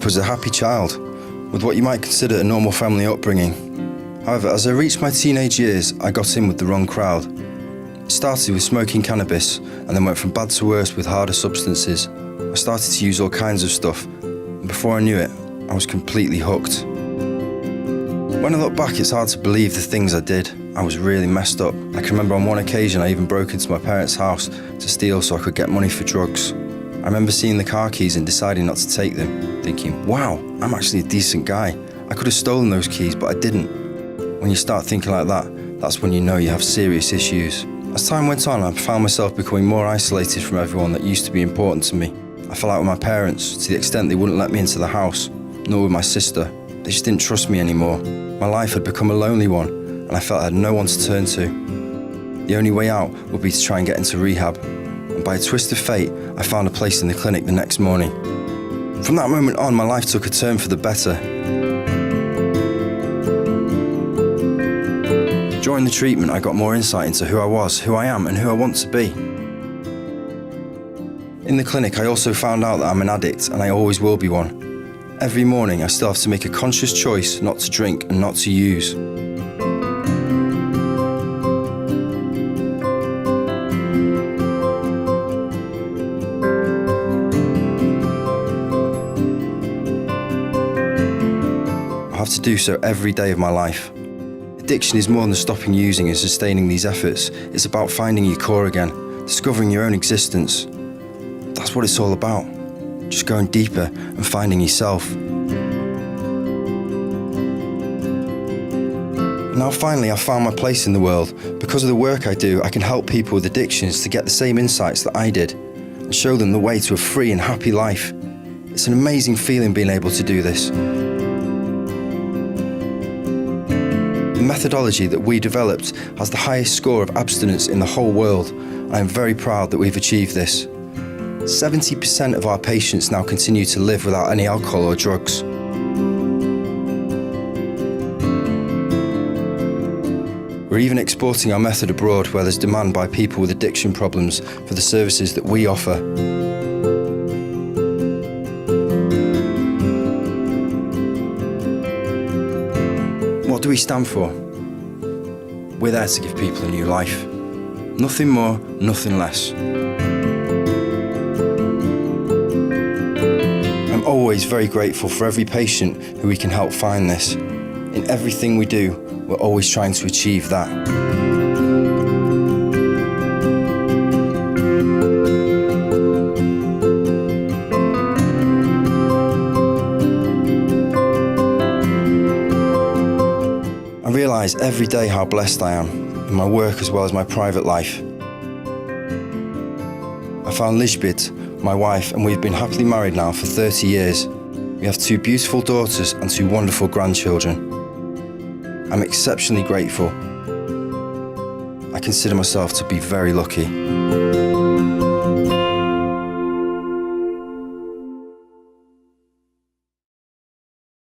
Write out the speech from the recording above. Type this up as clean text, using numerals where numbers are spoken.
up as a happy child, with what you might consider a normal family upbringing. However, as I reached my teenage years, I got in with the wrong crowd. It started with smoking cannabis, and then went from bad to worse with harder substances. I started to use all kinds of stuff, and before I knew it, I was completely hooked. When I look back, it's hard to believe the things I did. I was really messed up. I can remember on one occasion I even broke into my parents' house to steal so I could get money for drugs. I remember seeing the car keys and deciding not to take them, thinking, wow, I'm actually a decent guy. I could have stolen those keys, but I didn't. When you start thinking like that, that's when you know you have serious issues. As time went on, I found myself becoming more isolated from everyone that used to be important to me. I fell out with my parents to the extent they wouldn't let me into the house, nor with my sister. They just didn't trust me anymore. My life had become a lonely one, and I felt I had no one to turn to. The only way out would be to try and get into rehab. And by a twist of fate, I found a place in the clinic the next morning. From that moment on, my life took a turn for the better. During the treatment, I got more insight into who I was, who I am, and who I want to be. In the clinic, I also found out that I'm an addict, and I always will be one. Every morning, I still have to make a conscious choice not to drink and not to use. I have to do so every day of my life. Addiction is more than stopping using and sustaining these efforts. It's about finding your core again, discovering your own existence. That's what it's all about. Just going deeper and finding yourself. Now finally I've found my place in the world. Because of the work I do, I can help people with addictions to get the same insights that I did and show them the way to a free and happy life. It's an amazing feeling being able to do this. The methodology that we developed has the highest score of abstinence in the whole world. I am very proud that we've achieved this. 70% of our patients now continue to live without any alcohol or drugs. We're even exporting our method abroad where there's demand by people with addiction problems for the services that we offer. What do we stand for? We're there to give people a new life. Nothing more, nothing less. I'm always very grateful for every patient who we can help find this. In everything we do, we're always trying to achieve that. I realise every day how blessed I am, in my work as well as my private life. I found Lisbeth, my wife, and we've been happily married now for 30 years. We have 2 beautiful daughters and 2 wonderful grandchildren. I'm exceptionally grateful. I consider myself to be very lucky.